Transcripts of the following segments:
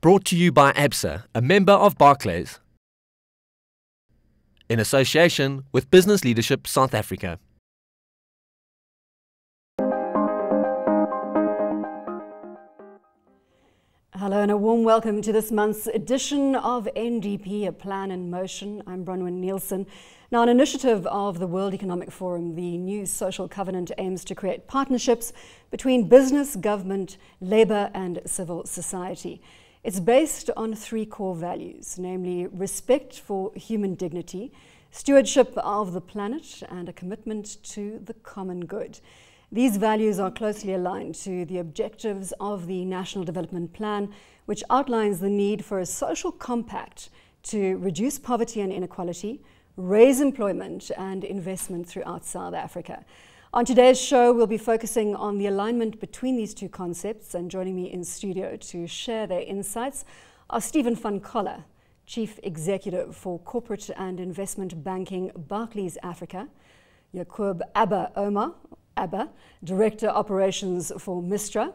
Brought to you by ABSA, a member of Barclays, in association with Business Leadership South Africa. Hello and a warm welcome to this month's edition of NDP, A Plan in Motion. I'm Bronwyn Nielsen. Now, an initiative of the World Economic Forum, the new social covenant aims to create partnerships between business, government, labour and civil society. It's based on three core values, namely respect for human dignity, stewardship of the planet and a commitment to the common good. These values are closely aligned to the objectives of the National Development Plan, which outlines the need for a social compact to reduce poverty and inequality, raise employment and investment throughout South Africa. On today's show, we'll be focusing on the alignment between these two concepts, and joining me in studio to share their insights are Stephen Funko, Chief Executive for Corporate and Investment Banking, Barclays Africa, Yaqub Abba, Director Operations for Mistra,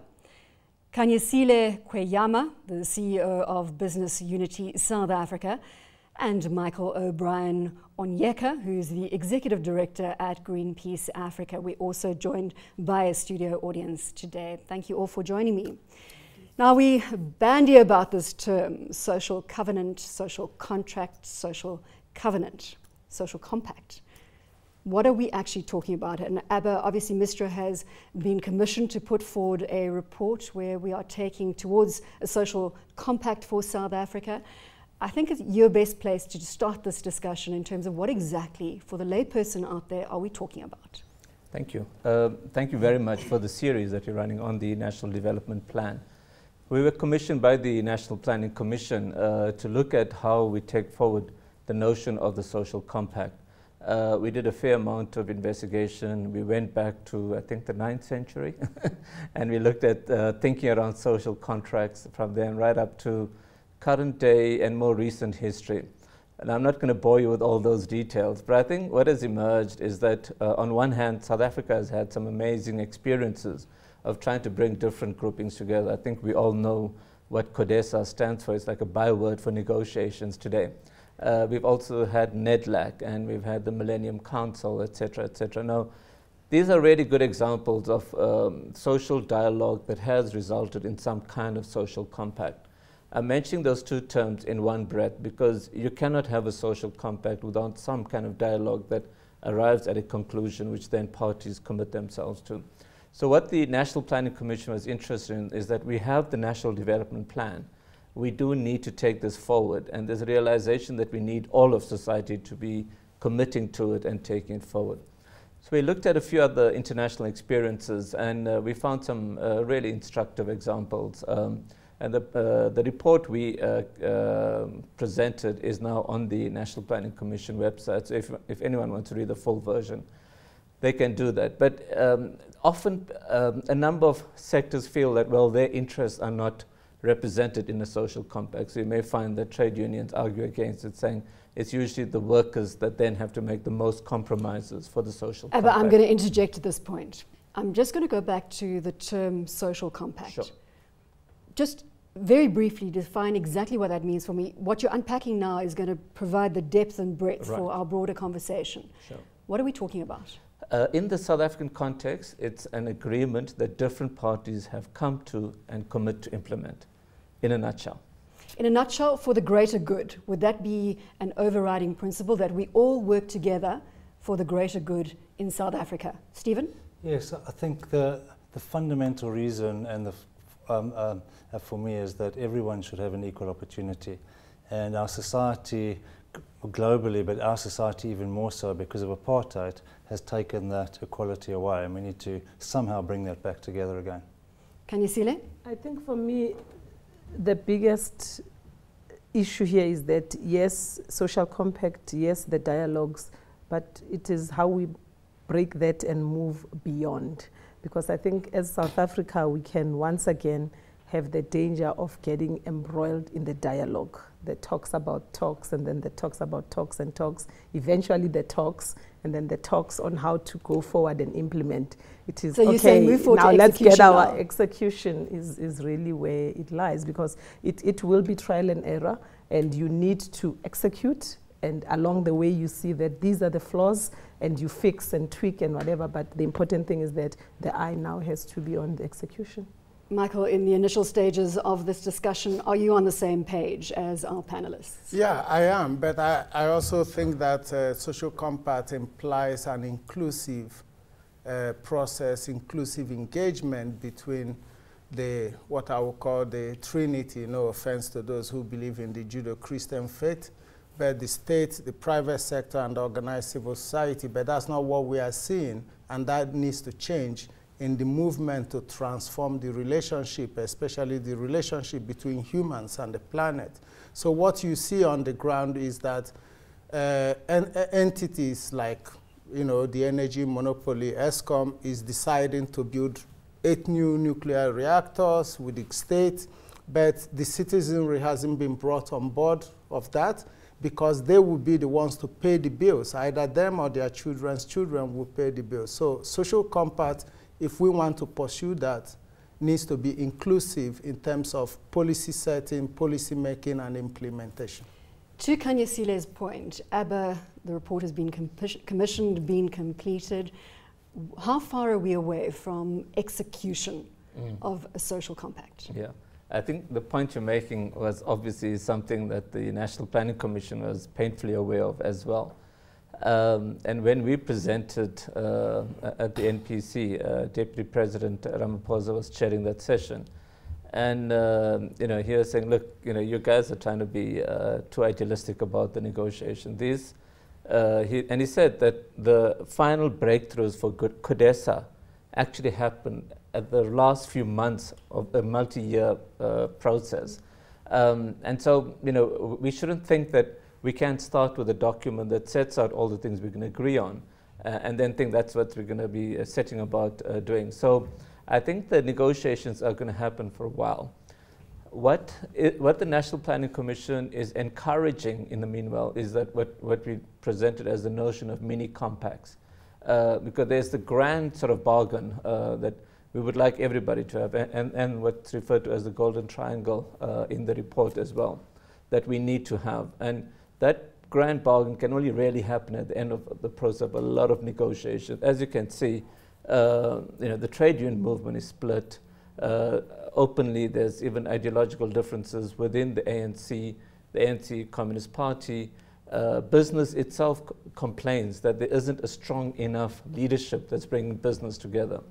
Kanyesile Kweyama, the CEO of Business Unity South Africa, and Michael O'Brien Onyeka, who's the Executive Director at Greenpeace Africa. We're also joined by a studio audience today. Thank you all for joining me. Now, we bandy about this term, social covenant, social contract, social covenant, social compact. What are we actually talking about? And ABBA, obviously Mistra has been commissioned to put forward a report where we are taking towards a social compact for South Africa. I think you're best placed to start this discussion in terms of what exactly, for the layperson out there, are we talking about? Thank you. Thank you very much for the series that you're running on the National Development Plan. We were commissioned by the National Planning Commission to look at how we take forward the notion of the social compact. We did a fair amount of investigation. We went back to, I think, the 9th century, and we looked at thinking around social contracts from then right up to current day and more recent history. And I'm not going to bore you with all those details, but I think what has emerged is that on one hand, South Africa has had some amazing experiences of trying to bring different groupings together. I think we all know what CODESA stands for. It's like a byword for negotiations today. We've also had NEDLAC, and we've had the Millennium Council, etc., etc. Now, these are really good examples of social dialogue that has resulted in some kind of social compact. I'm mentioning those two terms in one breath because you cannot have a social compact without some kind of dialogue that arrives at a conclusion which then parties commit themselves to. So what the National Planning Commission was interested in is that we have the National Development Plan. We do need to take this forward, and there's a realization that we need all of society to be committing to it and taking it forward. So we looked at a few other international experiences, and we found some really instructive examples. And the report we presented is now on the National Planning Commission website. So if anyone wants to read the full version, they can do that. But often a number of sectors feel that, well, their interests are not represented in a social compact. So you may find that trade unions argue against it, saying it's usually the workers that then have to make the most compromises for the social compact. But I'm going to interject at this point. I'm just going to go back to the term social compact. Sure. Just very briefly define exactly what that means for me. What you're unpacking now is going to provide the depth and breadth for our broader conversation. Sure. What are we talking about? In the South African context, it's an agreement that different parties have come to and commit to implement, in a nutshell. In a nutshell, for the greater good, would that be an overriding principle that we all work together for the greater good in South Africa? Stephen? Yes, I think the fundamental reason and for me is that everyone should have an equal opportunity. And our society globally, but our society even more so because of apartheid, has taken that equality away, and we need to somehow bring that back together again. Kanyesile? I think for me, the biggest issue here is that, yes, social compact, yes, the dialogues, but it is how we break that and move beyond. Because I think as South Africa, we can once again have the danger of getting embroiled in the dialogue that talks about talks, and then that talks about talks and talks, eventually the talks, and then the talks on how to go forward and implement. It is, so you're saying move forward now to let's get our now. execution is really where it lies, because it will be trial and error, and you need to execute, and along the way you see that these are the flaws, and you fix and tweak and whatever, but the important thing is that the eye now has to be on the execution. Michael, in the initial stages of this discussion, are you on the same page as our panelists? Yeah, I am, but I also think that social compact implies an inclusive process, inclusive engagement between what I would call the Trinity, no offense to those who believe in the Judeo-Christian faith, but the state, the private sector, and the organized civil society. But that's not what we are seeing, and that needs to change in the movement to transform the relationship, especially the relationship between humans and the planet. So what you see on the ground is that entities like, the energy monopoly, ESCOM, is deciding to build 8 new nuclear reactors with the state, but the citizenry hasn't been brought on board of that, because they will be the ones to pay the bills. Either them or their children's children will pay the bills. So social compact, if we want to pursue that, needs to be inclusive in terms of policy setting, policy making, and implementation. To Kanyesile's point, ABBA, the report has been commissioned, been completed. How far are we away from execution of a social compact? Yeah, I think the point you're making was obviously something that the National Planning Commission was painfully aware of as well. And when we presented at the NPC, Deputy President Ramaphosa was chairing that session. And he was saying, look, you guys are trying to be too idealistic about the negotiation. And he said that the final breakthroughs for CODESA actually happened at the last few months of a multi-year process. And so, we shouldn't think that we can't start with a document that sets out all the things we can agree on and then think that's what we're going to be setting about doing. So I think the negotiations are going to happen for a while. What the National Planning Commission is encouraging in the meanwhile is that what we presented as the notion of mini compacts, because there's the grand sort of bargain that we would like everybody to have, and what's referred to as the golden triangle in the report as well, that we need to have. And that grand bargain can only really happen at the end of the process of a lot of negotiation. As you can see, the trade union movement is split. Openly, there's even ideological differences within the ANC Communist Party. Business itself complains that there isn't a strong enough leadership that's bringing business together.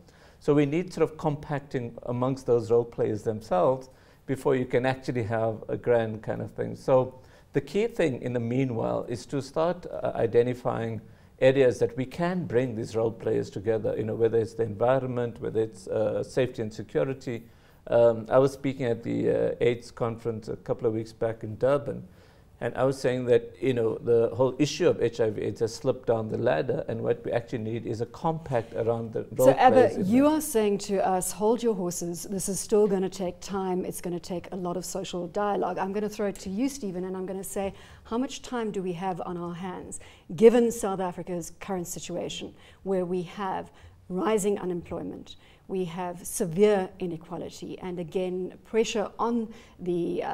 So we need sort of compacting amongst those role players themselves before you can actually have a grand kind of thing. So the key thing in the meanwhile is to start identifying areas that we can bring these role players together, whether it's the environment, whether it's safety and security. I was speaking at the AIDS conference a couple of weeks back in Durban, and I was saying that the whole issue of HIV/AIDS has slipped down the ladder, and what we actually need is a compact around the role players. So Abba, you are saying to us, hold your horses, this is still going to take time, it's going to take a lot of social dialogue. I'm going to throw it to you, Stephen, and I'm going to say, how much time do we have on our hands, given South Africa's current situation, where we have rising unemployment, we have severe inequality, and again, pressure on the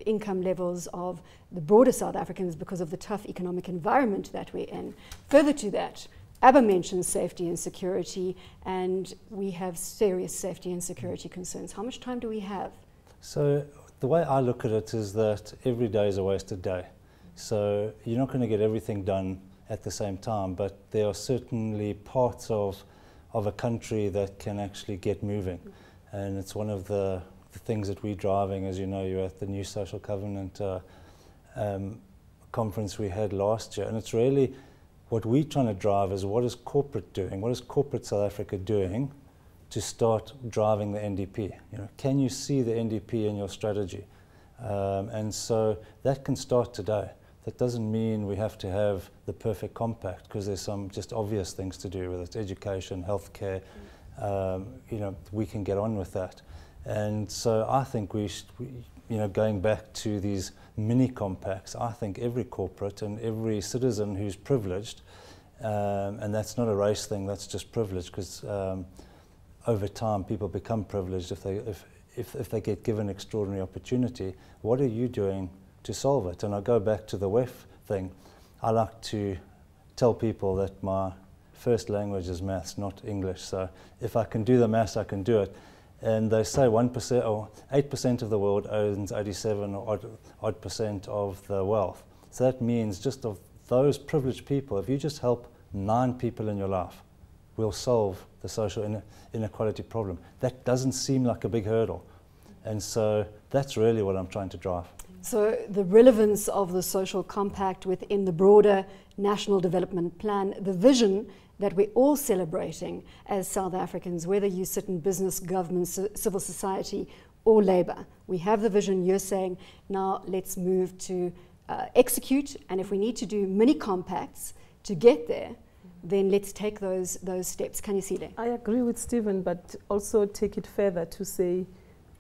income levels of the broader South Africans because of the tough economic environment that we're in. Further to that, Abba mentions safety and security, and we have serious safety and security concerns. How much time do we have? So the way I look at it is that every day is a wasted day. So you're not going to get everything done at the same time, but there are certainly parts of a country that can actually get moving. And it's one of the things that we're driving. As you know, you're at the New Social Covenant conference we had last year. And it's really what we're trying to drive is what is corporate doing? What is corporate South Africa doing to start driving the NDP? Can you see the NDP in your strategy? And so that can start today. That doesn't mean we have to have the perfect compact, because there's some just obvious things to do, whether it's education, healthcare, we can get on with that. And so I think going back to these mini compacts, I think every corporate and every citizen who's privileged, and that's not a race thing, that's just privilege, because over time people become privileged if they get given extraordinary opportunity. What are you doing to solve it? And I go back to the WEF thing. I like to tell people that my first language is maths, not English. So if I can do the maths, I can do it. And they say 1% or 8% of the world owns 87 or odd percent of the wealth. So that means just of those privileged people, if you just help 9 people in your life, we'll solve the social inequality problem. That doesn't seem like a big hurdle. And so that's really what I'm trying to drive. So the relevance of the social compact within the broader national development plan, the vision that we're all celebrating as South Africans, whether you sit in business, government, civil society, or labour. We have the vision. You're saying, now let's move to execute, and if we need to do mini compacts to get there, then let's take those steps. Can you see that? I agree with Stephen, but also take it further to say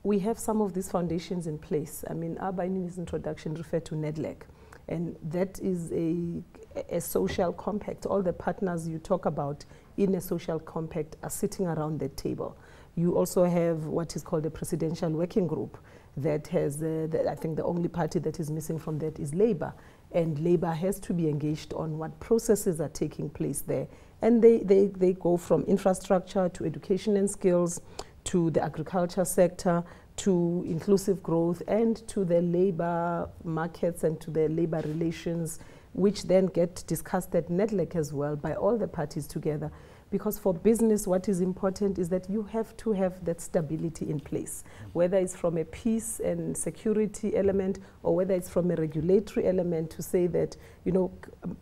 we have some of these foundations in place. I mean, Abba in his introduction referred to NEDLEC, and that is a social compact. All the partners you talk about in a social compact are sitting around that table. You also have what is called a presidential working group that has, I think the only party that is missing from that is Labour. And Labour has to be engaged on what processes are taking place there. And they go from infrastructure to education and skills, to the agriculture sector, to inclusive growth, and to the labour markets and to the labour relations, which then get discussed at NEDLEC as well by all the parties together. Because for business, what is important is that you have to have that stability in place, whether it's from a peace and security element or whether it's from a regulatory element, to say that, you know,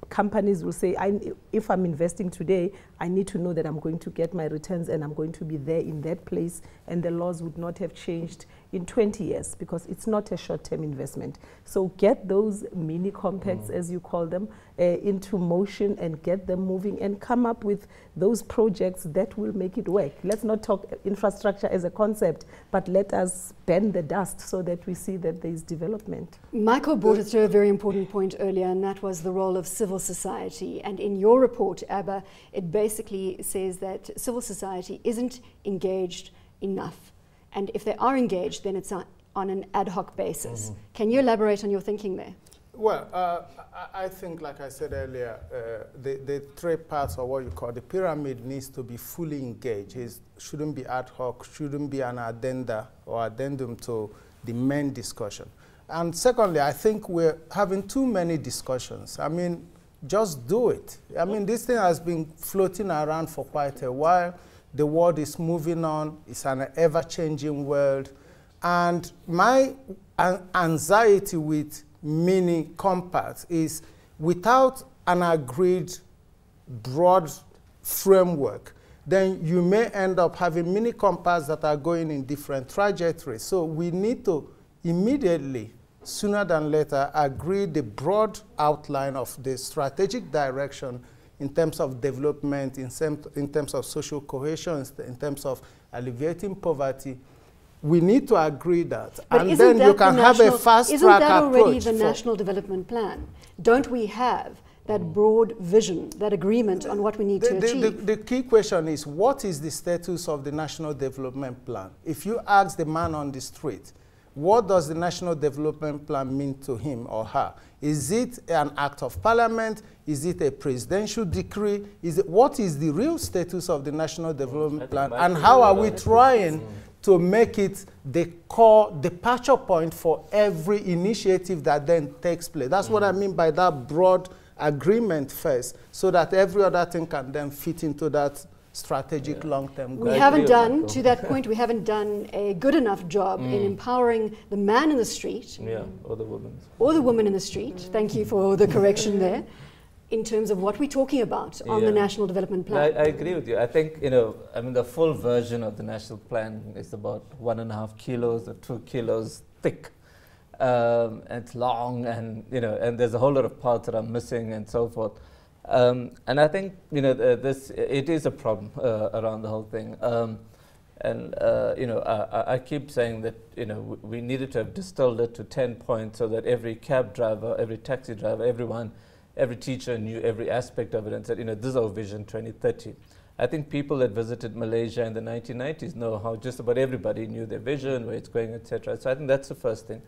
companies will say, if I'm investing today, I need to know that I'm going to get my returns and I'm going to be there in that place, and the laws would not have changed in 20 years because it's not a short-term investment. So get those mini compacts, as you call them, into motion and get them moving and come up with those projects that will make it work. Let's not talk infrastructure as a concept, but let us bend the dust so that we see that there is development. Michael brought us to a very important point earlier, and that was the role of civil society. And in your report, Abba, it basically says that civil society isn't engaged enough. And if they are engaged, then it's on an ad hoc basis. Can you elaborate on your thinking there? Well, I think, like I said earlier, the 3 parts of what you call the pyramid needs to be fully engaged. It shouldn't be ad hoc, shouldn't be an addenda or addendum to the main discussion. And secondly, I think we're having too many discussions. I mean, just do it. I mean, this thing has been floating around for quite a while. The world is moving on. It's an ever-changing world. And my anxiety with mini compacts is without an agreed broad framework, then you may end up having mini compacts that are going in different trajectories. So we need to immediately, sooner than later, agree the broad outline of the strategic direction in terms of development, in terms of social cohesion, in terms of alleviating poverty. We need to agree that. But and then you can have a fast track approach. Isn't that already the National Development Plan? Don't we have that broad vision, that agreement on what we need to achieve? The key question is, what is the status of the National Development Plan? If you ask the man on the street, what does the National Development Plan mean to him or her? Is it an act of parliament? Is it a presidential decree? What is the real status of the National Development Plan? And how are we trying to make it the core departure point for every initiative that then takes place? That's what I mean by that broad agreement first, so that every other thing can then fit into that strategic long-term goal. We haven't done, to that point, we haven't done a good enough job in empowering the man in the street. Or the woman. Or the woman in the street. Thank you for the correction there. In terms of what we're talking about on the National Development Plan. I agree with you. I think, I mean, the full version of the National Plan is about 1.5 kilos or 2 kilos thick. And it's long, and, and there's a whole lot of parts that are missing and so forth. And I think, it is a problem around the whole thing. And I keep saying that we needed to have distilled it to 10 points so that every cab driver, every taxi driver, every teacher knew every aspect of it and said, this is our vision 2030. I think people that visited Malaysia in the 1990s know how just about everybody knew their vision, where it's going, etc. So I think that's the first thing.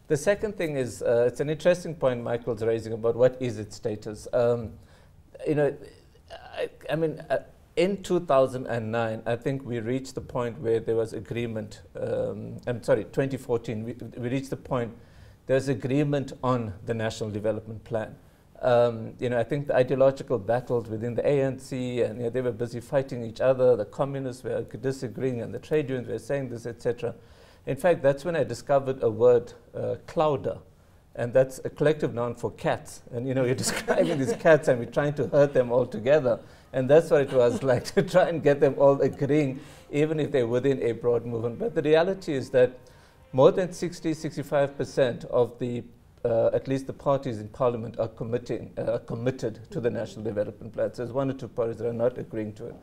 The second thing is, it's an interesting point Michael's raising about what is its status. In 2009, I think we reached the point where there was agreement, 2014, we reached the point there was agreement on the National Development Plan. I think the ideological battles within the ANC, and they were busy fighting each other, the communists were disagreeing, and the trade unions were saying this, etc. In fact, that's when I discovered a word, clouder, and that's a collective noun for cats. And you're describing these cats and we're trying to herd them all together. And that's what it was like, to try and get them all agreeing, even if they're within a broad movement. But the reality is that more than 65% of the at least the parties in Parliament are committed to the National Development Plan. So there's one or two parties that are not agreeing to it.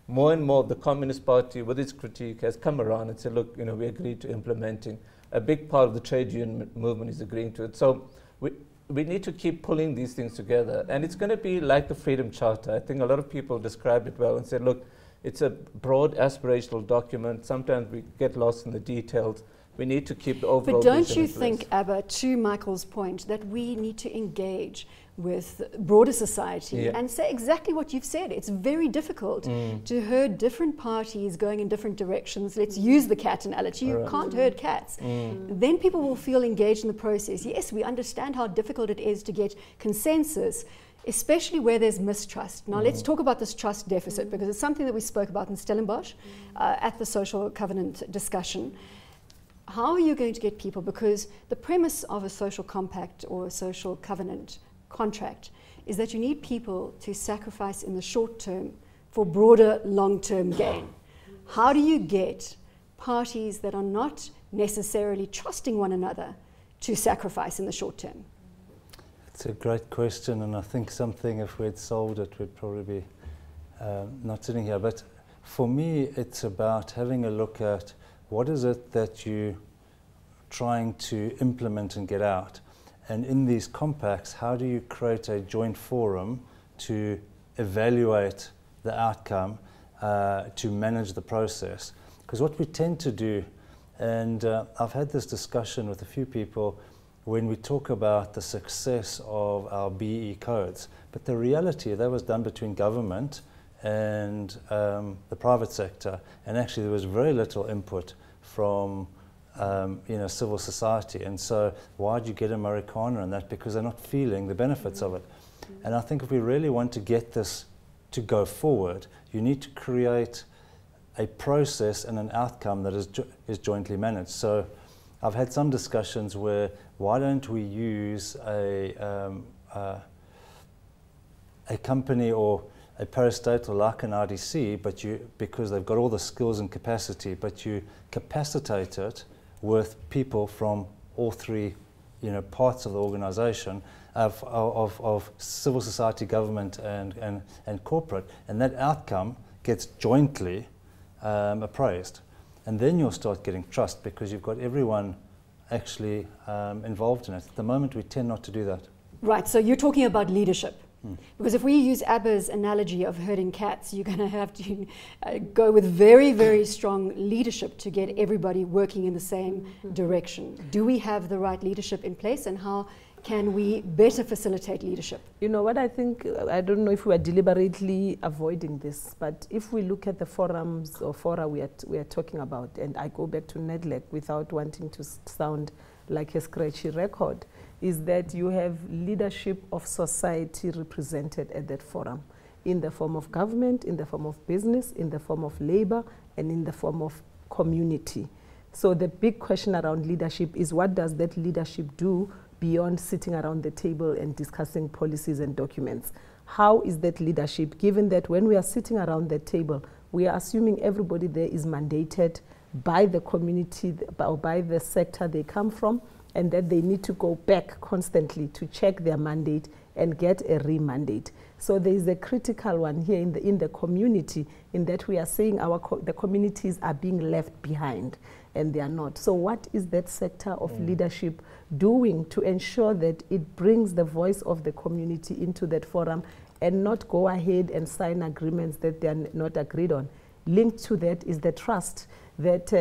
More and more, the Communist Party, with its critique, has come around and said, look, we agreed to implementing. A big part of the trade union movement is agreeing to it. So we need to keep pulling these things together. And it's going to be like the Freedom Charter. I think a lot of people described it well and said, look, it's a broad aspirational document. Sometimes we get lost in the details. We need to keep the overall vision in place. But don't you think, Abba, to Michael's point, that we need to engage with broader society and say exactly what you've said? It's very difficult to herd different parties going in different directions. Let's use the cat analogy. You can't herd cats. Then people will feel engaged in the process. Yes, we understand how difficult it is to get consensus, especially where there's mistrust. Now let's talk about this trust deficit, because it's something that we spoke about in Stellenbosch at the social covenant discussion. How are you going to get people? Because the premise of a social compact or a social covenant contract is that you need people to sacrifice in the short term for broader long-term gain. How do you get parties that are not necessarily trusting one another to sacrifice in the short term? It's a great question, and I think something, if we'd solved it, we'd probably be not sitting here. But for me, it's about having a look at what is it that you're trying to implement and get out? And in these compacts, how do you create a joint forum to evaluate the outcome, to manage the process? Because what we tend to do, and I've had this discussion with a few people when we talk about the success of our BE codes, but the reality, that was done between government and the private sector, and actually there was very little input from civil society. And so why did you get Americana in that? Because they're not feeling the benefits of it. And I think if we really want to get this to go forward, you need to create a process and an outcome that is jointly managed. So I've had some discussions where, why don't we use a company or a parastatal like an RDC, but because they've got all the skills and capacity, but you capacitate it with people from all three, parts of the organisation, of civil society, government, and corporate, and that outcome gets jointly appraised, and then you'll start getting trust because you've got everyone actually involved in it. At the moment, we tend not to do that. Right. So you're talking about leadership. Because if we use Abba's analogy of herding cats, you're going to have to go with very, very strong leadership to get everybody working in the same direction. Do we have the right leadership in place, and how can we better facilitate leadership? You know what I think, I don't know if we are deliberately avoiding this, but if we look at the forums or fora we are talking about, and I go back to NEDLEC without wanting to sound like a scratchy record, is that you have leadership of society represented at that forum, in the form of government, in the form of business, in the form of labor, and in the form of community. So the big question around leadership is, what does that leadership do beyond sitting around the table and discussing policies and documents? How is that leadership, given that when we are sitting around that table, we are assuming everybody there is mandated by the community or by the sector they come from, and that they need to go back constantly to check their mandate and get a re-mandate. So there is a critical one here in the community, in that we are saying the communities are being left behind, and they are not. So what is that sector of leadership doing to ensure that it brings the voice of the community into that forum and not go ahead and sign agreements that they are not agreed on? Linked to that is the trust. That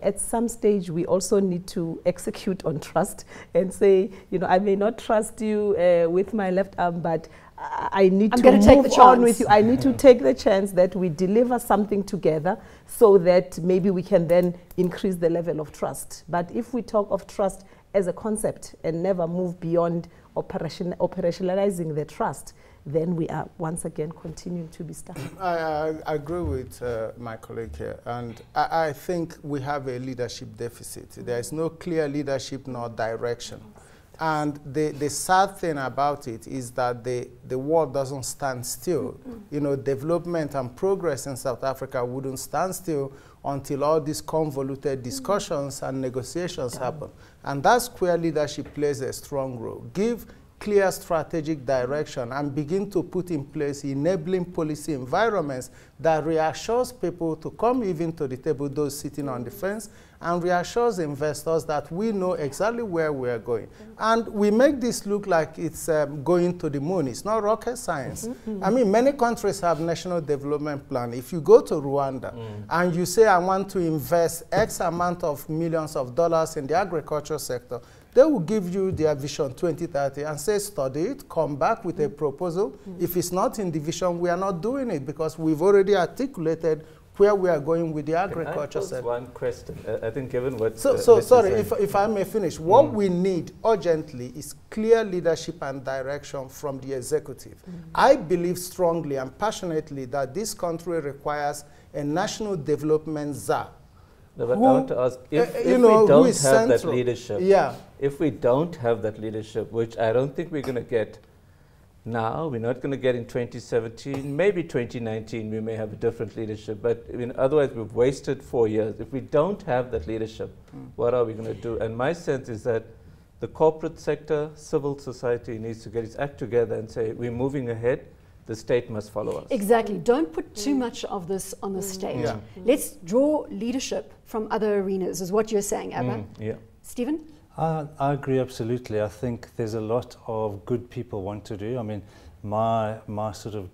at some stage we also need to execute on trust and say, I may not trust you with my left arm, but I need to move on with you. I need to take the chance that we deliver something together, so that maybe we can then increase the level of trust. But if we talk of trust as a concept and never move beyond operationalizing the trust, then we are once again continuing to be stuck. I agree with my colleague here, and I think we have a leadership deficit. There is no clear leadership nor direction. And the sad thing about it is that the world doesn't stand still. Development and progress in South Africa wouldn't stand still until all these convoluted discussions and negotiations happen. And that's where leadership plays a strong role. Give clear strategic direction and begin to put in place enabling policy environments that reassures people to come even to the table, those sitting on the fence, and reassures investors that we know exactly where we are going. And we make this look like it's going to the moon. It's not rocket science. I mean, many countries have national development plan. If you go to Rwanda and you say, I want to invest X amount of millions of dollars in the agriculture sector, they will give you their vision 2030 and say, study it, come back with a proposal. If it's not in the vision, we are not doing it, because we've already articulated where we are going with the agriculture sector. One question. I think given what... sorry, if I may finish. What we need urgently is clear leadership and direction from the executive. I believe strongly and passionately that this country requires a national development czar. No, but I want to ask, if we don't have that leadership, if we don't have that leadership, which I don't think we're going to get now, we're not going to get in 2017, maybe 2019 we may have a different leadership, but otherwise we've wasted 4 years. If we don't have that leadership, what are we going to do? And my sense is that the corporate sector, civil society needs to get its act together and say, we're moving ahead. The state must follow us. Exactly. Don't put too much of this on the state. Let's draw leadership from other arenas, is what you're saying, Abba. Stephen? I agree absolutely. I think there's a lot of good people want to do. I mean, my sort of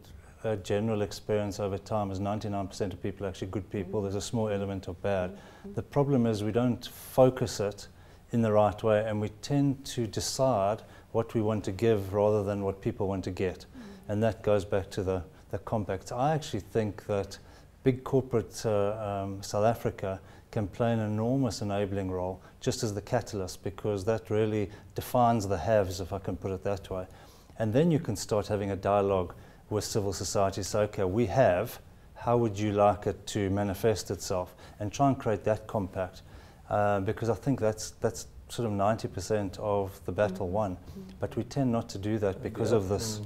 general experience over time is 99% of people are actually good people. There's a small element of bad. The problem is we don't focus it in the right way, and we tend to decide what we want to give rather than what people want to get. And that goes back to the compacts. I actually think that big corporate South Africa can play an enormous enabling role just as the catalyst, because that really defines the haves, if I can put it that way. And then you can start having a dialogue with civil society. So, okay, we have, how would you like it to manifest itself? And try and create that compact, because I think that's sort of 90% of the battle won. But we tend not to do that because of this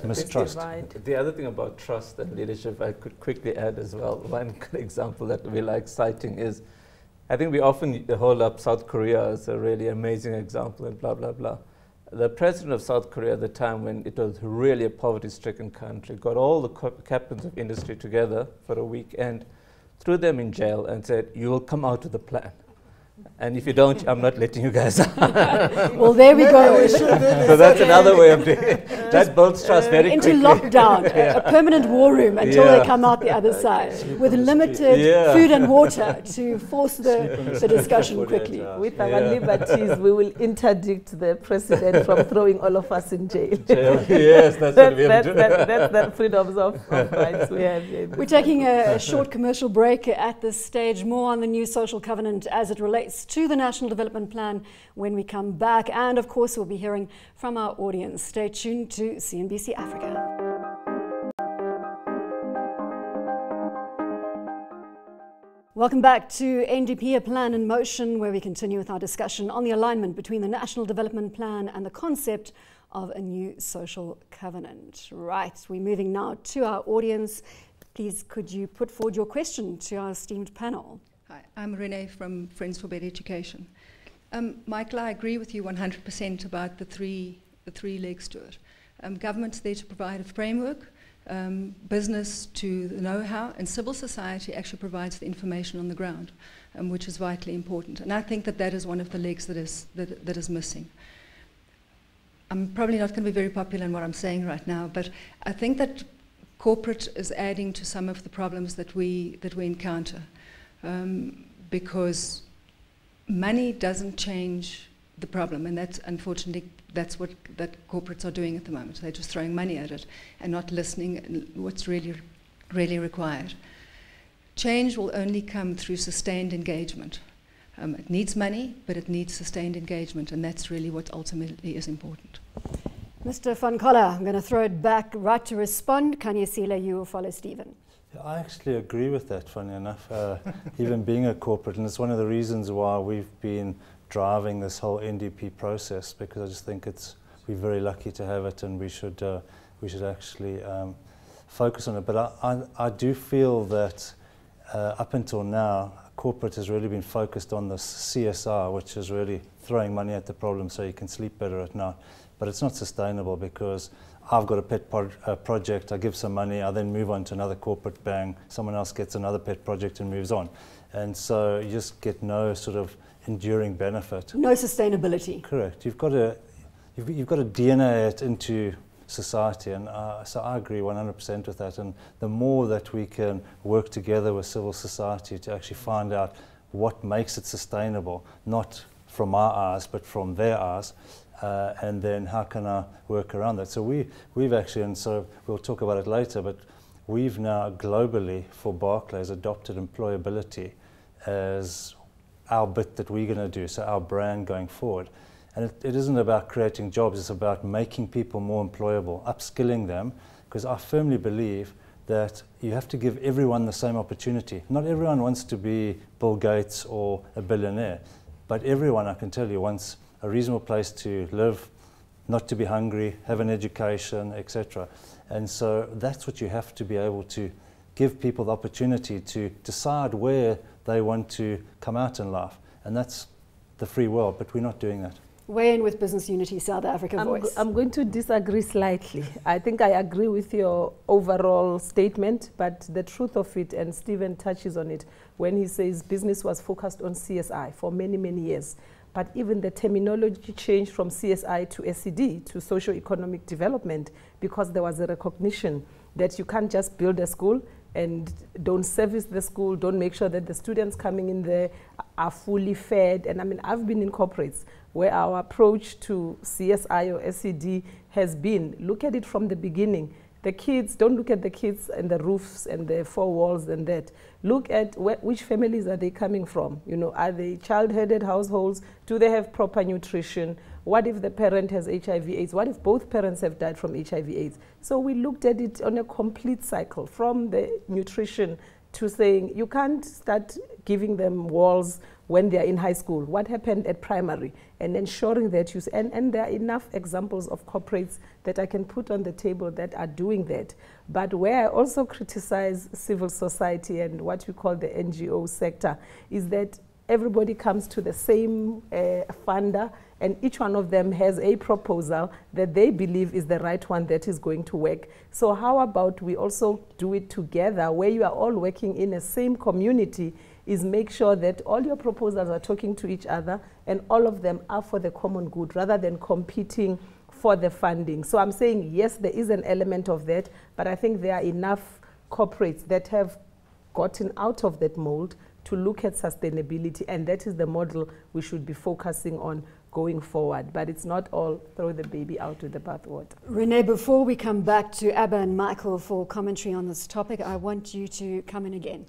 mistrust. The other thing about trust and leadership, I could quickly add as well, one good example that we like citing is, I think we often hold up South Korea as a really amazing example and blah, blah, blah. The president of South Korea at the time, when it was really a poverty-stricken country, got all the captains of industry together for a week and threw them in jail and said, you will come out with a plan. And if you don't, I'm not letting you guys out. Well, there we go. So that's another way of doing it. That builds trust very quickly. Into lockdown, a permanent war room until they come out the other side, with limited food and water to force the discussion quickly. With our liberties, we will interdict the president from throwing all of us in jail. Yes, that's what we have to do. That's the freedoms of rights we have. We're taking a short commercial break at this stage. More on the new social covenant as it relates to the National Development Plan when we come back. And of course, we'll be hearing from our audience. Stay tuned to CNBC Africa. Welcome back to NDP, a plan in motion, where we continue with our discussion on the alignment between the National Development Plan and the concept of a new social covenant. Right, we're moving now to our audience. Please, could you put forward your question to our esteemed panel? Hi, I'm Renee from Friends for Better Education. Michael, I agree with you 100% about the three legs to it. Government's there to provide a framework, business to the know-how, and civil society actually provides the information on the ground, which is vitally important. And I think that is one of the legs that is missing. I'm probably not going to be very popular in what I'm saying right now, but I think that corporate is adding to some of the problems that we encounter, because money doesn't change the problem, and that's unfortunately what corporates are doing at the moment. They're just throwing money at it and not listening what's really required. Change will only come through sustained engagement. It needs money, but it needs sustained engagement, and that's really what ultimately is important. Mr. Van Coller, I'm going to throw it back right to respond. Kanyasila, you will follow Stephen. Yeah, I actually agree with that, funny enough, even being a corporate, and it's one of the reasons why we've been driving this whole NDP process, because I just think we're very lucky to have it, and we should actually focus on it. But I do feel that up until now, corporate has really been focused on this CSR, which is really throwing money at the problem so you can sleep better at night. But it's not sustainable, because I've got a pet project, I give some money, I then move on to another corporate bang, someone else gets another pet project and moves on. And so you just get no sort of enduring benefit. No sustainability. Correct. You've got to DNA it into society, and so I agree 100% with that. And the more that we can work together with civil society to actually find out what makes it sustainable, not from our eyes, but from their eyes, and then how can I work around that? So we've actually, and so we'll talk about it later, but we've now globally for Barclays adopted employability as our bit that we're going to do, so our brand going forward. And it isn't about creating jobs, it's about making people more employable, upskilling them, because I firmly believe that you have to give everyone the same opportunity. Not everyone wants to be Bill Gates or a billionaire, but everyone, I can tell you, wants a reasonable place to live, not to be hungry, have an education, etc. And so that's what you have to be able to give people the opportunity to decide where they want to come out in life. And that's the free world, but we're not doing that. Weigh in with Business Unity South Africa Voice. I'm going to disagree slightly. I think I agree with your overall statement, but the truth of it, and Stephen touches on it, when he says business was focused on CSI for many, many years. But even the terminology changed from CSI to SED, to socio-economic development, because there was a recognition that you can't just build a school and don't service the school, don't make sure that the students coming in there are fully fed. And I mean, I've been in corporates where our approach to CSI or SED has been, look at it from the beginning. The kids, don't look at the kids and the roofs and the four walls and that. Look at which families are they coming from? You know, are they child-headed households? Do they have proper nutrition? What if the parent has HIV/AIDS? What if both parents have died from HIV/AIDS? So we looked at it on a complete cycle, from the nutrition to saying you can't start giving them walls when they are in high school. What happened at primary? And ensuring that you, and there are enough examples of corporates that I can put on the table that are doing that. But where I also criticize civil society and what we call the NGO sector is that everybody comes to the same funder, and each one of them has a proposal that they believe is the right one that is going to work. So how about we also do it together, where you are all working in a same community, is make sure that all your proposals are talking to each other and all of them are for the common good rather than competing for the funding. So I'm saying, yes, there is an element of that, but I think there are enough corporates that have gotten out of that mold to look at sustainability, and that is the model we should be focusing on going forward. But it's not all throw the baby out with the bathwater. Renee, before we come back to Abba and Michael for commentary on this topic, I want you to come in again.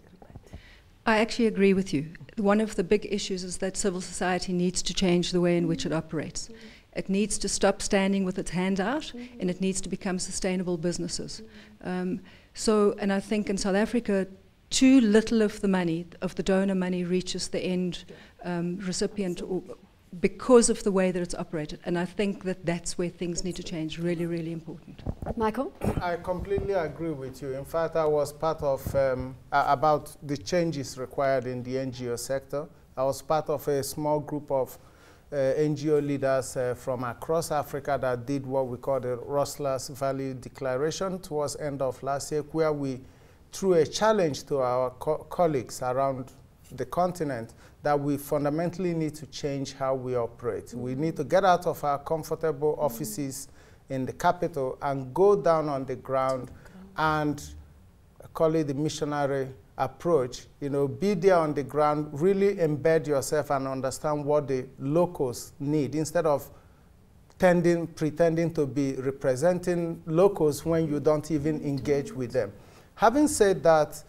I actually agree with you. One of the big issues is that civil society needs to change the way in which it operates. It needs to stop standing with its hands out, and it needs to become sustainable businesses. And I think in South Africa, too little of the money, of the donor money, reaches the end recipient because of the way that it's operated. And I think that that's where things need to change. Really, really important. Michael? I completely agree with you. In fact, I was part of, about the changes required in the NGO sector. I was part of a small group of NGO leaders from across Africa that did what we call the Rustler's Valley Declaration towards end of last year, where we threw a challenge to our colleagues around the continent that we fundamentally need to change how we operate. We need to get out of our comfortable offices in the capital and go down on the ground and call it the missionary approach. You know, be there on the ground, really embed yourself and understand what the locals need instead of pretending to be representing locals when you don't even engage with them. Having said that,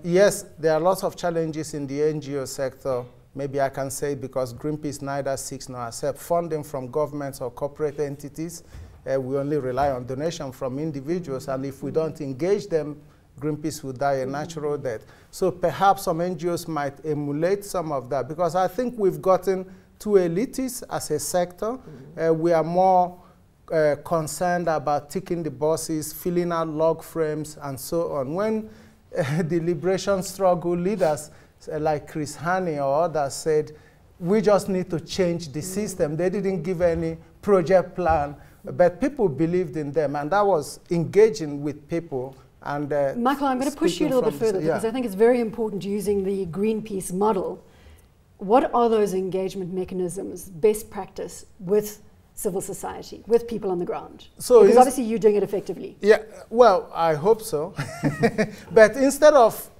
yes, there are lots of challenges in the NGO sector. Maybe I can say it because Greenpeace neither seeks nor accepts funding from governments or corporate entities. We only rely on donation from individuals, and if we don't engage them, Greenpeace will die a natural death. So perhaps some NGOs might emulate some of that, because I think we've gotten too elitist as a sector. We are more concerned about ticking the boxes, filling out log frames, and so on. When the liberation struggle leaders like Chris Hani or others said, we just need to change the system. They didn't give any project plan, but people believed in them, and that was engaging with people. And Michael, I'm going to push you a little bit further because I think it's very important using the Greenpeace model. What are those engagement mechanisms, best practice with civil society, with people on the ground? So because obviously you're doing it effectively. Yeah, well, I hope so. But instead of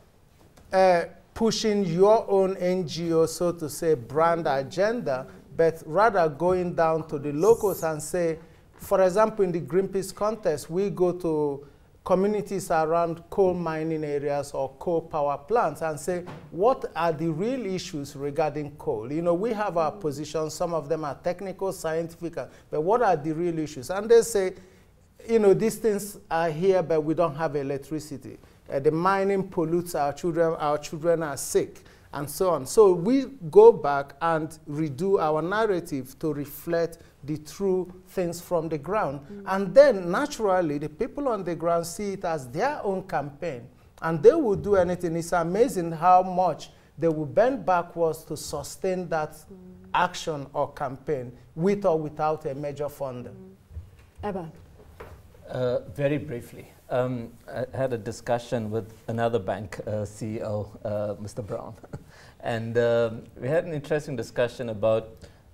pushing your own NGO, so to say, brand agenda, but rather going down to the locals and say, for example, in the Greenpeace context, we go to communities around coal mining areas or coal power plants and say, what are the real issues regarding coal? You know, we have our positions, some of them are technical, scientific, but what are the real issues? And they say, you know, these things are here, but we don't have electricity. The mining pollutes our children are sick, and so on. So we go back and redo our narrative to reflect the true things from the ground. And then naturally, the people on the ground see it as their own campaign, and they will do anything. It's amazing how much they will bend backwards to sustain that action or campaign, with or without a major funder. Abba? Very briefly. I had a discussion with another bank CEO, Mr. Brown, and we had an interesting discussion about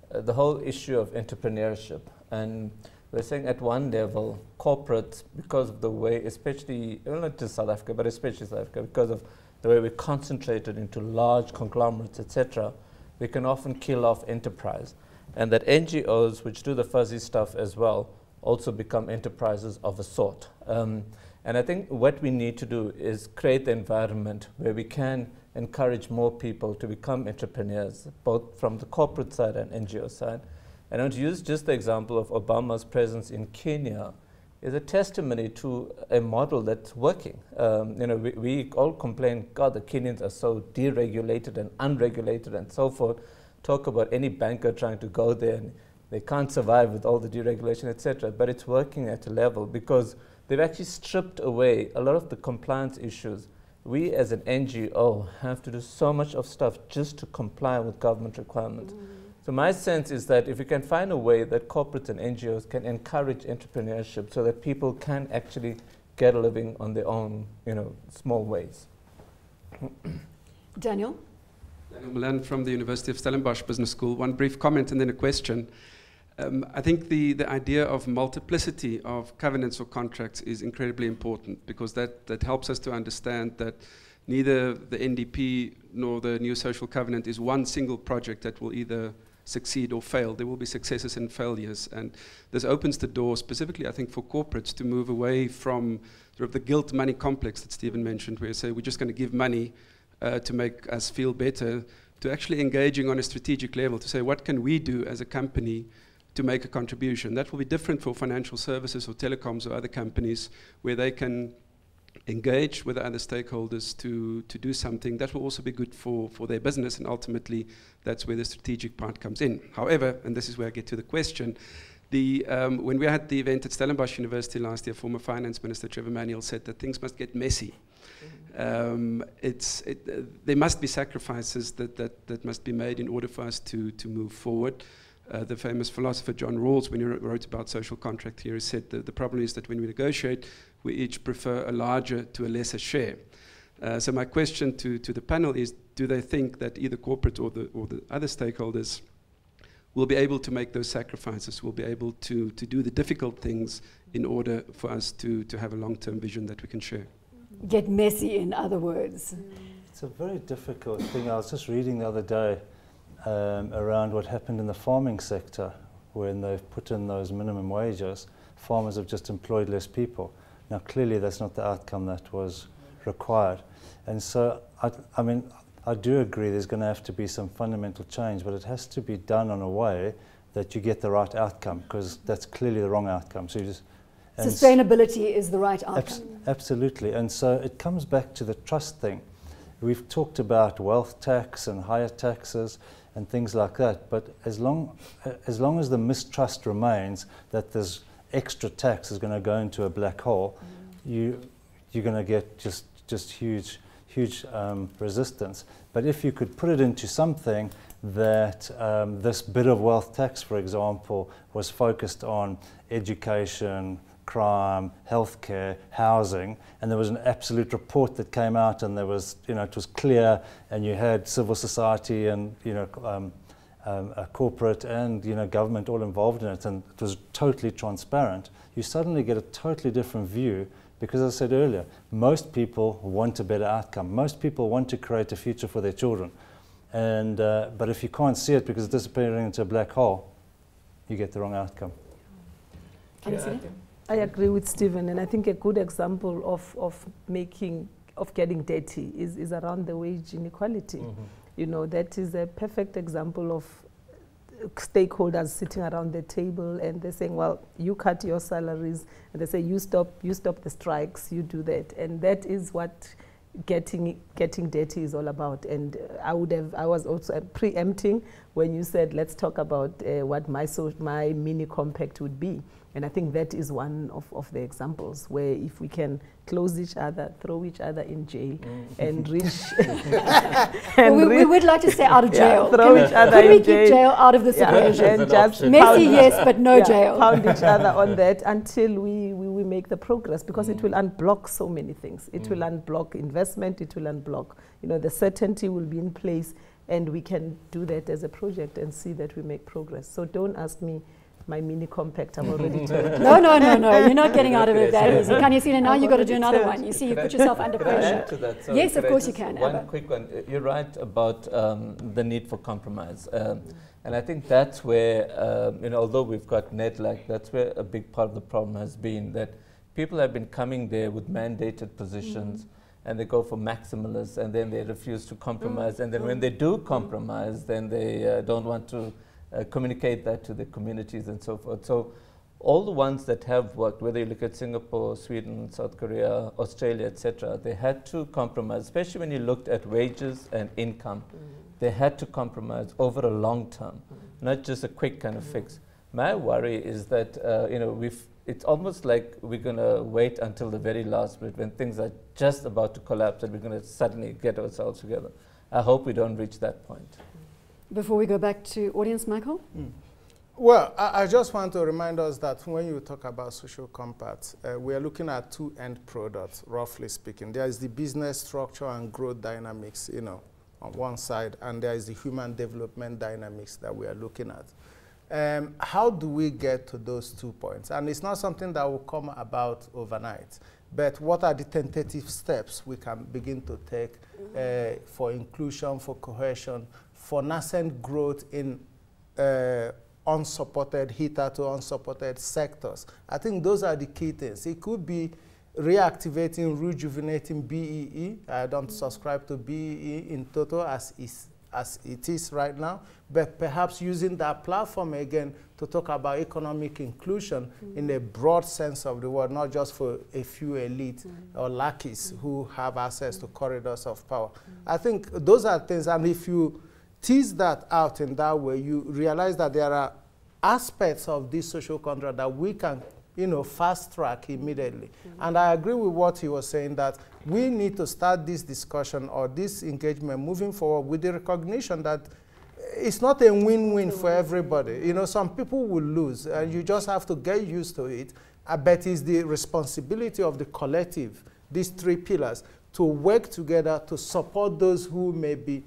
the whole issue of entrepreneurship. And we're saying at one level, corporates, because of the way, especially, well, not just South Africa, but especially South Africa, because of the way we're concentrated into large conglomerates, etc., we can often kill off enterprise. And that NGOs, which do the fuzzy stuff as well, also become enterprises of a sort. And I think what we need to do is create the environment where we can encourage more people to become entrepreneurs, both from the corporate side and NGO side. And I want to use just the example of Obama's presence in Kenya is a testimony to a model that's working. You know, we all complain, God, the Kenyans are so deregulated and unregulated and so forth. Talk about any banker trying to go there and they can't survive with all the deregulation, etc. But it's working at a level because they've actually stripped away a lot of the compliance issues. We as an NGO have to do so much of stuff just to comply with government requirements. So my sense is that if we can find a way that corporates and NGOs can encourage entrepreneurship so that people can actually get a living on their own, you know, small ways. Daniel? Daniel Milan from the University of Stellenbosch Business School. One brief comment and then a question. I think the idea of multiplicity of covenants or contracts is incredibly important because that helps us to understand that neither the NDP nor the new social covenant is one single project that will either succeed or fail. There will be successes and failures, and this opens the door specifically, I think, for corporates to move away from sort of the guilt money complex that Stephen mentioned, where you say we're just going to give money to make us feel better, to actually engaging on a strategic level to say what can we do as a company to make a contribution. That will be different for financial services or telecoms or other companies where they can engage with other stakeholders to do something. That will also be good for their business, and ultimately that's where the strategic part comes in. However, and this is where I get to the question, when we had the event at Stellenbosch University last year, former Finance Minister Trevor Manuel said that things must get messy. There must be sacrifices that must be made in order for us to move forward. The famous philosopher John Rawls, when he wrote about social contract here, said that the problem is that when we negotiate, we each prefer a larger to a lesser share. So my question to the panel is, do they think that either corporate or the other stakeholders will be able to make those sacrifices, will be able to do the difficult things in order for us to have a long-term vision that we can share? Get messy, in other words. It's a very difficult thing. I was just reading the other day around what happened in the farming sector when they've put in those minimum wages. Farmers have just employed less people. Now, clearly, that's not the outcome that was required. And so, I mean, I do agree there's going to have to be some fundamental change, but it has to be done in a way that you get the right outcome, because that's clearly the wrong outcome. So you just, sustainability is the right outcome. Absolutely. And so it comes back to the trust thing. We've talked about wealth tax and higher taxes and things like that, but as long as the mistrust remains that there's extra tax is going to go into a black hole, you're going to get just huge resistance. But if you could put it into something that this bit of wealth tax, for example, was focused on education, crime, healthcare, housing, and there was an absolute report that came out, and there was, it was clear, and you had civil society and, corporate and, government all involved in it, and it was totally transparent, you suddenly get a totally different view, because as I said earlier, most people want a better outcome. Most people want to create a future for their children. And, but if you can't see it because it's disappearing into a black hole, you get the wrong outcome. I agree with Stephen, and I think a good example of getting dirty is around the wage inequality. That is a perfect example of stakeholders sitting around the table, and they're saying, well, you cut your salaries, and they say, you stop the strikes, you do that. And that is what getting dirty is all about. And I was also preempting when you said, let's talk about what my mini compact would be. And I think that is one of the examples where if we can close each other, throw each other in jail, and reach... we would like to stay out of jail. Throw each other in jail. Could we keep jail out of this equation? And just messy, yes, but no jail. Pound each other on that until we make the progress, because it will unblock so many things. It will unblock investment, it will unblock, the certainty will be in place, and we can do that as a project and see that we make progress. So don't ask me my mini compact, I'm already told. No, you're not getting out of it that easy. Can you see, now you've got to do another one. You see, you put yourself under pressure. Add to that? Sorry, yes, of course you can. One quick one. You're right about the need for compromise. And I think that's where, although we've got NEDLAC, that's where a big part of the problem has been, that people have been coming there with mandated positions, and they go for maximalists, and then they refuse to compromise. And then when they do compromise, then they don't want to communicate that to the communities and so forth. So all the ones that have worked, whether you look at Singapore, Sweden, South Korea, Australia, etc., they had to compromise, especially when you looked at wages and income. They had to compromise over a long term, not just a quick kind of fix. My worry is that it's almost like we're going to wait until the very last minute when things are just about to collapse and we're going to suddenly get ourselves together. I hope we don't reach that point. Before we go back to audience, Michael? Well, I just want to remind us that when you talk about social compact, we are looking at two end products, roughly speaking. There is the business structure and growth dynamics, on one side, and there is the human development dynamics that we are looking at. How do we get to those 2 points? And it's not something that will come about overnight, but what are the tentative steps we can begin to take for inclusion, for cohesion, for nascent growth in unsupported, hitherto unsupported sectors? I think those are the key things. It could be reactivating, rejuvenating BEE. I don't subscribe to BEE in total as it is right now, but perhaps using that platform again to talk about economic inclusion in a broad sense of the word, not just for a few elite or lackeys who have access to corridors of power. I think those are things, and if you tease that out in that way, you realize that there are aspects of this social contract that we can fast track immediately. And I agree with what he was saying, that we need to start this discussion or this engagement moving forward with the recognition that it's not a win-win for everybody. Some people will lose, and you just have to get used to it. I bet it's the responsibility of the collective, these three pillars, to work together to support those who may be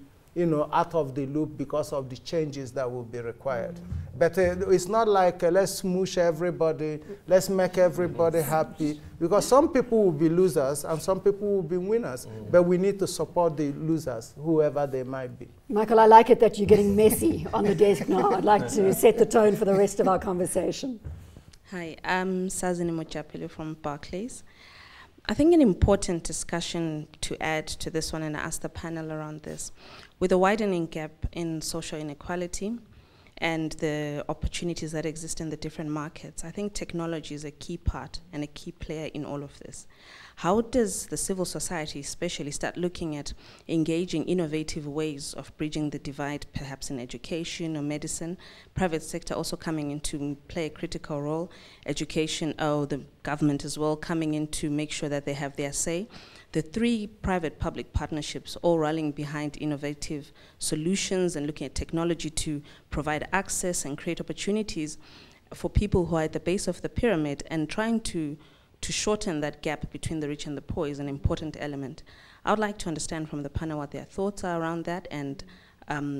out of the loop because of the changes that will be required. But it's not like let's smoosh everybody, let's make everybody happy, because some people will be losers and some people will be winners, but we need to support the losers, whoever they might be. Michael, I like it that you're getting messy on the desk now. I'd like to set the tone for the rest of our conversation. Hi, I'm Sazini Mochapelu from Barclays. I think an important discussion to add to this one, and I ask the panel around this, with a widening gap in social inequality and the opportunities that exist in the different markets, I think technology is a key part and a key player in all of this. How does the civil society especially start looking at engaging innovative ways of bridging the divide, perhaps in education or medicine, private sector also coming in to play a critical role, education, the government as well, coming in to make sure that they have their say. The three private-public partnerships all rallying behind innovative solutions and looking at technology to provide access and create opportunities for people who are at the base of the pyramid, and trying to shorten that gap between the rich and the poor is an important element. I would like to understand from the panel what their thoughts are around that and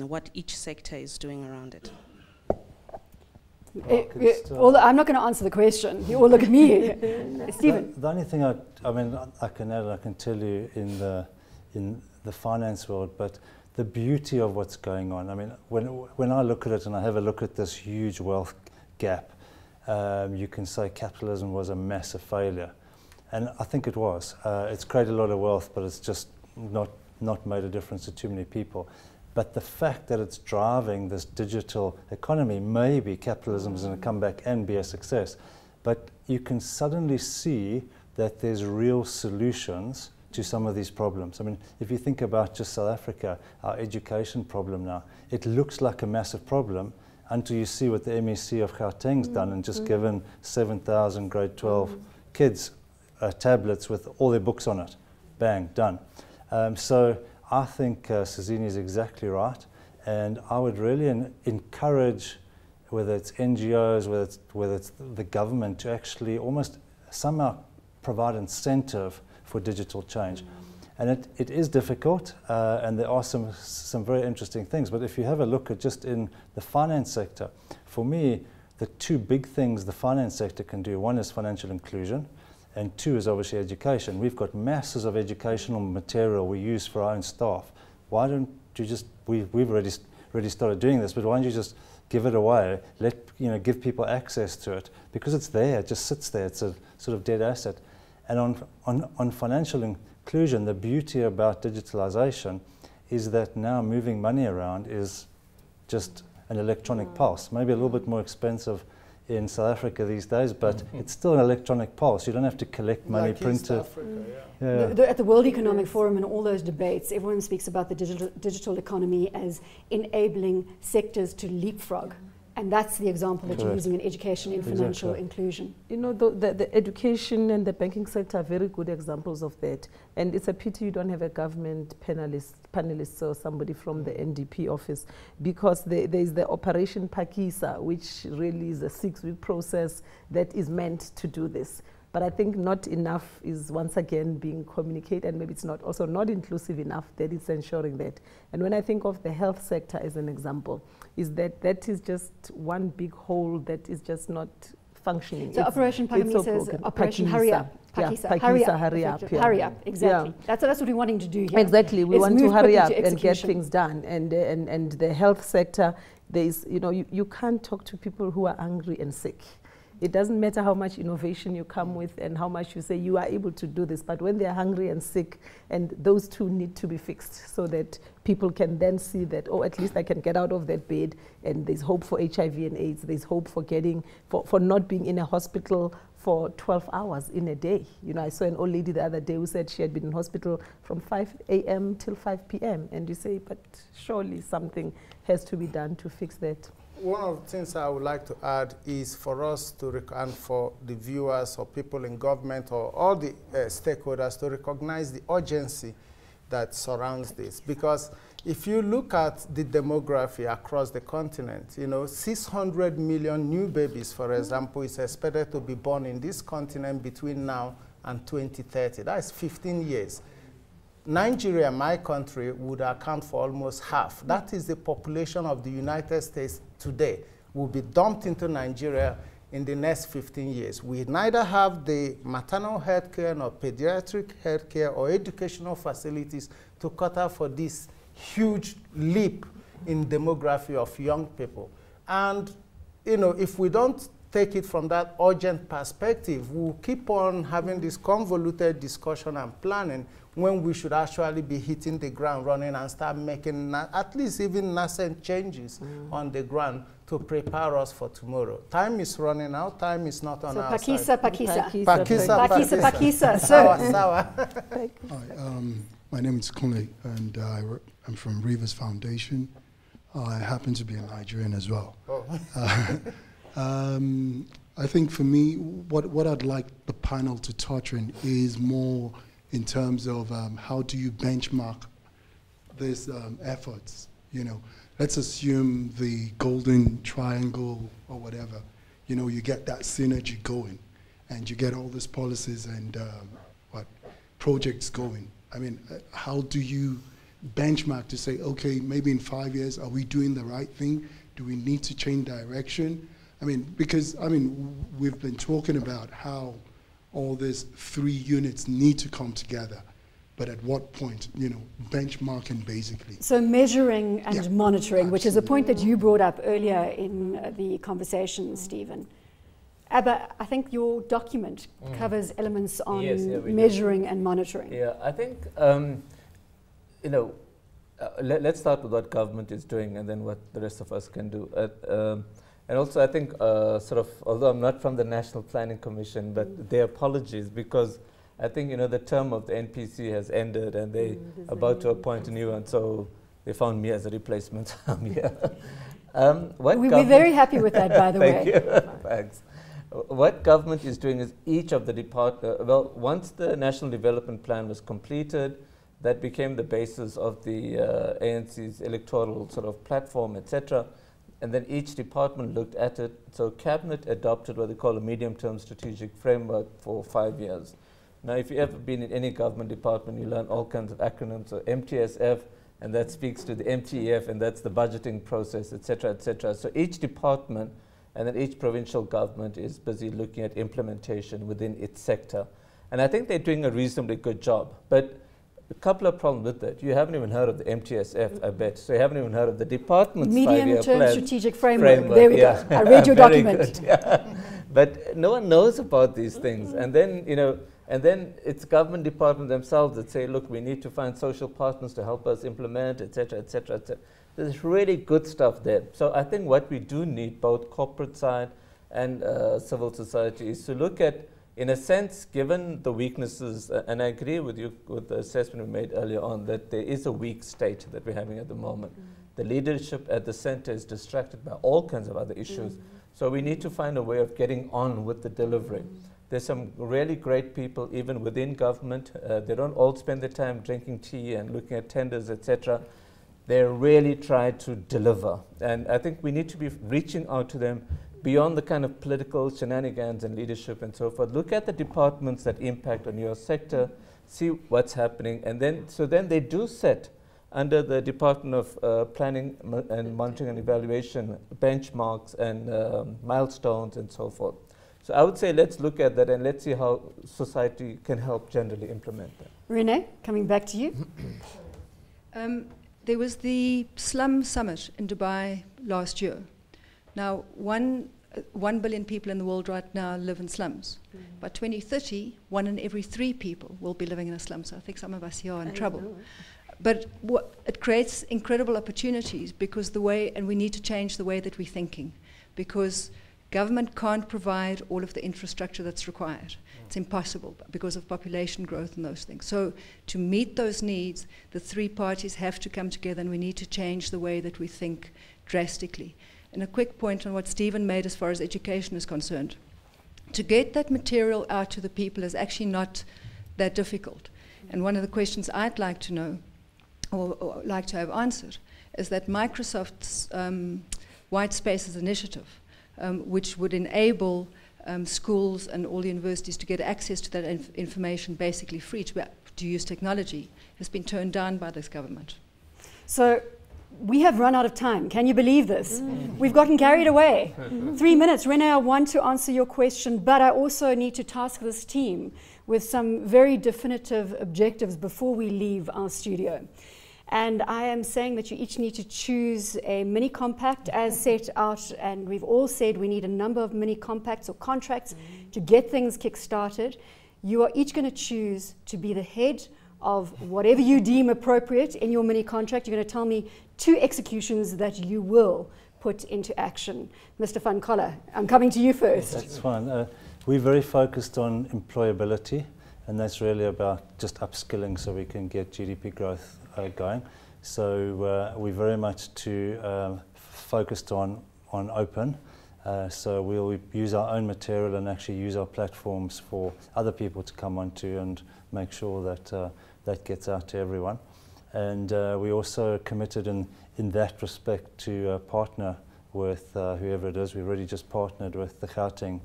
what each sector is doing around it. I'm not going to answer the question. You all look at me. Stephen. The only thing I can add, I can tell you in the finance world, but the beauty of what's going on. I mean, when I look at it and I have a look at this huge wealth gap, you can say capitalism was a massive failure, and I think it was. It's created a lot of wealth, but it's just not made a difference to too many people. But the fact that it's driving this digital economy, maybe capitalism is going to come back and be a success. But you can suddenly see that there's real solutions to some of these problems. I mean, if you think about just South Africa, our education problem now, it looks like a massive problem until you see what the MEC of Gauteng's done and just given 7,000 grade 12 kids tablets with all their books on it. Bang, done. So I think Sazini is exactly right, and I would really encourage, whether it's NGOs, whether it's the government, to actually almost somehow provide incentive for digital change. And it is difficult, and there are some very interesting things, but if you have a look at just in the finance sector, for me, the two big things the finance sector can do, one is financial inclusion, and two is obviously education. We've got masses of educational material we use for our own staff. Why don't you just, we've already started doing this, but why don't you just give it away, give people access to it, because it's there, it just sits there, it's a sort of dead asset. And on financial inclusion, the beauty about digitalization is that now moving money around is just an electronic pulse, maybe a little bit more expensive in South Africa these days, but it's still an electronic pulse. You don't have to collect money printed. At the World Economic Forum and all those debates, everyone speaks about the digital economy as enabling sectors to leapfrog. And that's the example that you're using in education and financial inclusion. You know, the education and the banking sector are very good examples of that. And it's a pity you don't have a government panelist or somebody from the NDP office, because there is the Operation Pakista, which really is a 6-week process that is meant to do this. But I think not enough is once again being communicated, and maybe it's not also not inclusive enough that it's ensuring that. And when I think of the health sector as an example, is that is just one big hole that is just not functioning. So Operation Pakista says Operation Hurry Up. Pakista, hurry up. Hurry up, exactly. Yeah. That's what we're wanting to do here. Exactly, we want to hurry up and get things done. And the health sector, there is, you can't talk to people who are hungry and sick. It doesn't matter how much innovation you come with and how much you say you are able to do this, but when they're hungry and sick, and those two need to be fixed so that people can then see that, oh, at least I can get out of that bed, and there's hope for HIV and AIDS, there's hope for for not being in a hospital for 12 hours in a day. I saw an old lady the other day who said she had been in hospital from 5 a.m. till 5 p.m. And you say, but surely something has to be done to fix that. one of the things I would like to add is for us to, and for the viewers or people in government or all the stakeholders to recognize the urgency that surrounds this. Because if you look at the demography across the continent, 600 million new babies, for example, is expected to be born in this continent between now and 2030. That is 15 years. Nigeria, my country, would account for almost half. That is the population of the United States today. Will be dumped into Nigeria in the next 15 years. We neither have the maternal health care, nor pediatric health care, or educational facilities to cater for this huge leap in demography of young people. And if we don't take it from that urgent perspective, we'll keep on having this convoluted discussion and planning when we should actually be hitting the ground running and start making at least even nascent changes on the ground to prepare us for tomorrow. Time is running out. Time is not on our side. Pakista. Sir. Hi, my name is Kunle, and I'm from Rivers Foundation. I happen to be a Nigerian as well. Oh. I think for me, what I'd like the panel to touch on is more in terms of how do you benchmark these efforts. Let's assume the golden triangle or whatever. You get that synergy going, and you get all these policies and projects going. I mean, how do you benchmark to say, okay, maybe in 5 years, are we doing the right thing? Do we need to change direction? I mean, because, we've been talking about how all these 3 units need to come together, but at what point, benchmarking basically. So measuring and monitoring, which is a point that you brought up earlier in the conversation, Stephen. Abba, I think your document covers elements on measuring and monitoring. Yeah, I think, let's start with what government is doing and then what the rest of us can do. And also I think, although I'm not from the National Planning Commission, but their apologies, because I think, the term of the NPC has ended and they're about to appoint a new one, so they found me as a replacement. I'm here. We're very happy with that, by the way. Thank you. Thanks. What government is doing is each of the once the National Development Plan was completed, that became the basis of the ANC's electoral platform, etc. And then each department looked at it. So Cabinet adopted what they call a medium-term strategic framework for 5 years. Now, if you've ever been in any government department, you learn all kinds of acronyms. So MTSF, and that speaks to the MTEF, and that's the budgeting process, etc., etc. So each department and then each provincial government is busy looking at implementation within its sector. And I think they're doing a reasonably good job. But a couple of problems with that. You haven't even heard of the MTSF, I bet. So you haven't even heard of the department's 5-year plan. Medium-term strategic framework. There we go. I read your document. But no one knows about these things. And then, and then it's government departments themselves that say, look, we need to find social partners to help us implement, etc., etc., etc. There's really good stuff there. So I think what we do need, both corporate side and civil society, is to look at, in a sense, given the weaknesses, and I agree with you with the assessment we made earlier on, that there is a weak state that we're having at the moment. The leadership at the center is distracted by all kinds of other issues. So we need to find a way of getting on with the delivery. There's some really great people, even within government. They don't all spend their time drinking tea and looking at tenders, etc. They really try to deliver. And I think we need to be reaching out to them beyond the kind of political shenanigans and leadership and so forth. Look at the departments that impact on your sector, see what's happening, and then they do set under the Department of Planning and Monitoring and Evaluation benchmarks and milestones and so forth. So I would say let's look at that and let's see how society can help generally implement that. Renee, coming back to you. There was the Slum Summit in Dubai last year. Now, 1 billion people in the world right now live in slums. By 2030, 1 in every 3 people will be living in a slum. So I think some of us here are in trouble. But it creates incredible opportunities because and we need to change the way that we're thinking, because government can't provide all of the infrastructure that's required. It's impossible because of population growth and those things. So to meet those needs, the 3 parties have to come together, and we need to change the way that we think drastically. and a quick point on what Stephen made as far as education is concerned. To get that material out to the people is actually not that difficult. And one of the questions I'd like to know, or like to have answered, is that Microsoft's White Spaces initiative, which would enable schools and all the universities to get access to that information basically free to use technology, has been turned down by this government. So we have run out of time. Can you believe this? We've gotten carried away. 3 minutes. Renee, I want to answer your question, but I also need to task this team with some very definitive objectives before we leave our studio. And I am saying that you each need to choose a mini compact as set out, and we've all said we need a number of mini compacts or contracts to get things kick-started. You are each going to choose to be the head of whatever you deem appropriate in your mini contract. You're going to tell me 2 executions that you will put into action. Mr. Van Coller, I'm coming to you first. That's fine. We're very focused on employability, and that's really about just upskilling so we can get GDP growth going. So we're very much focused on open. So we'll use our own material and actually use our platforms for other people to come onto and make sure that that gets out to everyone. And we also committed in that respect to partner with whoever it is. We've already just partnered with the Gauteng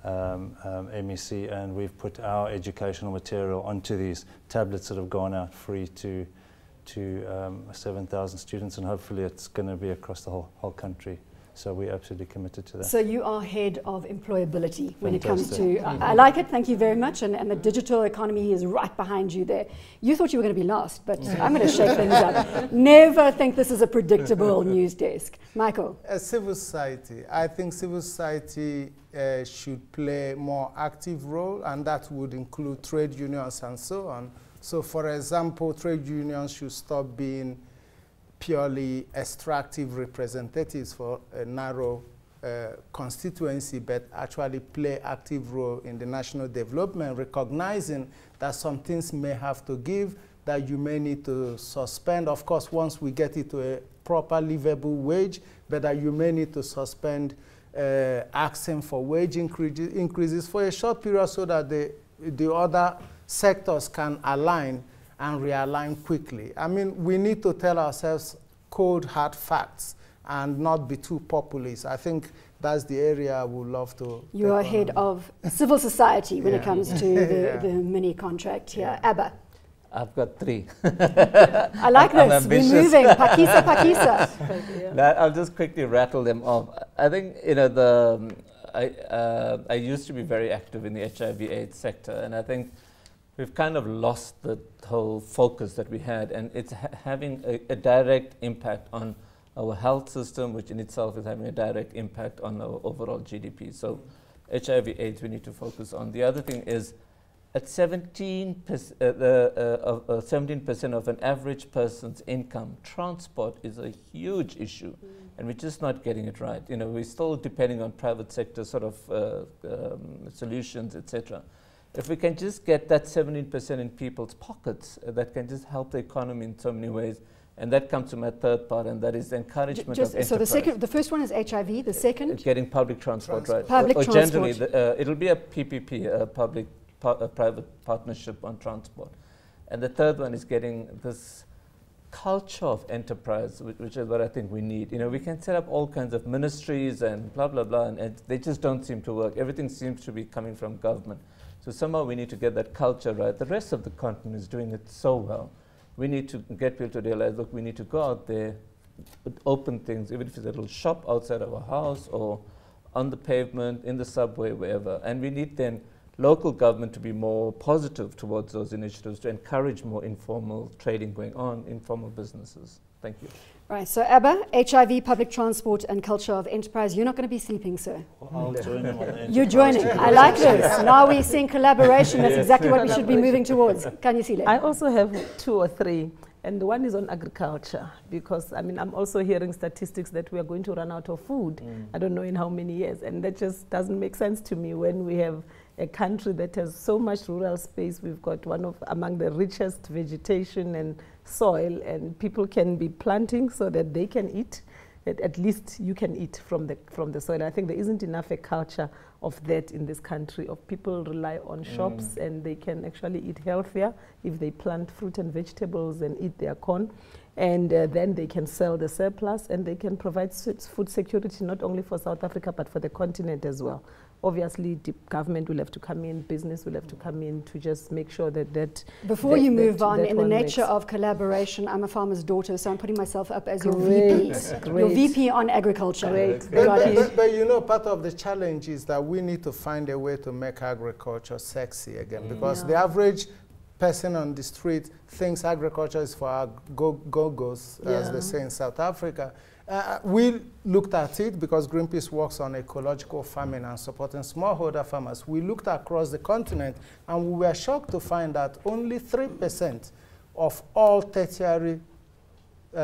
MEC, and we've put our educational material onto these tablets that have gone out free to 7,000 students, and hopefully it's going to be across the whole country. So we're absolutely committed to that. So you are head of employability when it comes to, I like it, thank you very much, and the digital economy is right behind you there. You thought you were going to be last, but I'm going to shake things up. Never think this is a predictable news desk. Michael? Civil society. I think civil society should play a more active role, and that would include trade unions and so on. So for example, trade unions should stop being purely extractive representatives for a narrow constituency, but actually play active role in the national development, recognizing that some things may have to give, that you may need to suspend, of course, once we get it to a proper livable wage, but that you may need to suspend asking for wage increases for a short period so that the other sectors can align and realign quickly. I mean, we need to tell ourselves cold, hard facts and not be too populist. I think that's the area I would love to. You are head of civil society when it comes to the mini contract here. Abba? I've got 3. I like this. We're moving. Pakista. I'll just quickly rattle them off. I think, you know, I used to be very active in the HIV/AIDS sector, and I think we've kind of lost the whole focus that we had, and it's having a direct impact on our health system, which in itself is having a direct impact on our overall GDP. So HIV/AIDS we need to focus on. The other thing is at 17% of an average person's income, transport is a huge issue, and we're just not getting it right. You know, we're still depending on private sector sort of solutions, etc. If we can just get that 17% in people's pockets, that can just help the economy in so many ways. And that comes to my third part, and that is the encouragement of enterprise. So the first one is HIV, the second? Getting public transport right. Public or transport. Generally, it'll be a PPP, a public-private partnership on transport. And the third one is getting this culture of enterprise, which is what I think we need. You know, we can set up all kinds of ministries and blah, blah, blah, and they just don't seem to work. Everything seems to be coming from government. So somehow we need to get that culture right. The rest of the continent is doing it so well. We need to get people to realize, look, we need to go out there, open things, even if it's a little shop outside of our house or on the pavement, in the subway, wherever. And we need then local government to be more positive towards those initiatives, to encourage more informal trading going on, informal businesses. Thank you. Right, so Abba, HIV, public transport and culture of enterprise. You're not going to be sleeping, sir. I'll join him on the You're joining. I like this. Now we're seeing collaboration. That's exactly what we should be moving towards. Can you see that? I also have 2 or 3. And the one is on agriculture, because I mean, I'm also hearing statistics that we are going to run out of food. I don't know in how many years. And that just doesn't make sense to me when we have a country that has so much rural space. We've got one of among the richest vegetation and soil, and people can be planting so that they can eat. at least you can eat from the soil. I think there isn't enough a culture of that in this country, of people rely on shops and they can actually eat healthier if they plant fruit and vegetables and eat their corn. And then they can sell the surplus and they can provide food security not only for South Africa but for the continent as well. Obviously, the government will have to come in, business will have to come in to just make sure that Before you move on, in the nature of collaboration, I'm a farmer's daughter, so I'm putting myself up as your VP. Your VP on agriculture. But you know, part of the challenge is that we need to find a way to make agriculture sexy again, because the average person on the street thinks agriculture is for our go-go's, as they say in South Africa. We looked at it because Greenpeace works on ecological farming and supporting smallholder farmers. We looked across the continent and we were shocked to find that only 3% of all tertiary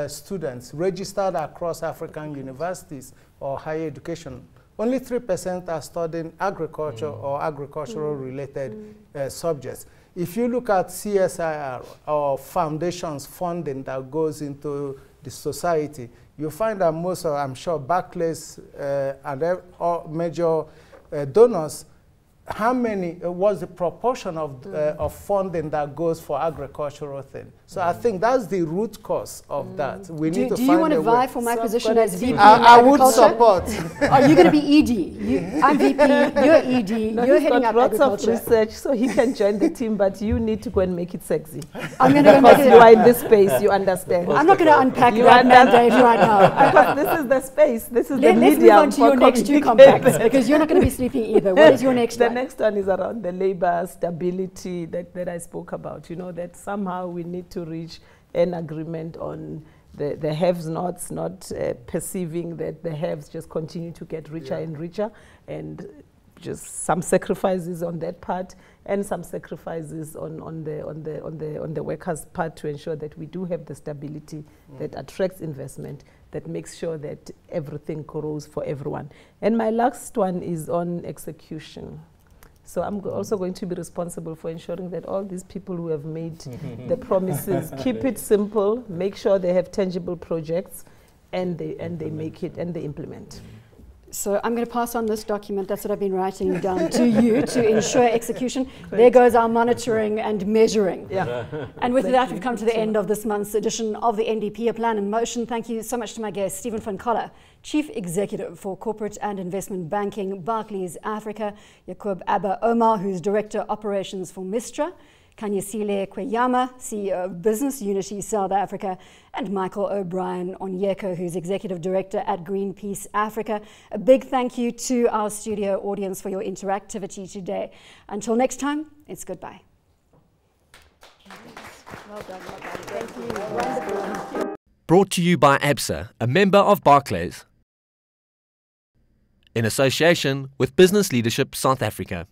students registered across African universities or higher education, only 3% are studying agriculture or agricultural related subjects. If you look at CSIR or foundations funding that goes into the society, you find that most of, I'm sure, Barclays and all major donors, how many, what's the proportion of funding that goes for agricultural things? So I think that's the root cause of that. We need to find a way. Do you want to vie for my position as VP I would support. Are you going to be ED? I'm VP, you're ED, you're heading up lots agriculture. of research, so he can join the team, but you need to go and make it sexy. I'm going to go make it. You are in this space, you understand. I'm not going to unpack that mandate right now. Because this is the space, this is the medium. Let's move on to your next two compacts, because you're not going to be sleeping either. What is your next one? The next one is around the labor stability that I spoke about. You know, that somehow we need to reach an agreement on the haves-nots, not perceiving that the haves just continue to get richer and richer, and just some sacrifices on that part and some sacrifices on the workers' part to ensure that we do have the stability that attracts investment, that makes sure that everything grows for everyone. And my last one is on execution. So I'm also going to be responsible for ensuring that all these people who have made the promises keep it simple, make sure they have tangible projects, and they make it and they implement. So I'm going to pass on this document, that's what I've been writing down, to you to ensure execution. There goes our monitoring and measuring. Yeah. And with that, we've come to the end of this month's edition of the NDP, A Plan in Motion. Thank you so much to my guest, Stephen Funko, Chief Executive for Corporate and Investment Banking, Barclays Africa, Yaqub Abba Omar, who's Director Operations for Mistra, Kanyesile Kweyama, CEO of Business Unity South Africa, and Michael O'Brien Onyeko, who's Executive Director at Greenpeace Africa. A big thank you to our studio audience for your interactivity today. Until next time, it's goodbye. Well done, well done. Thank you. Wonderful. Brought to you by ABSA, a member of Barclays, in association with Business Leadership South Africa.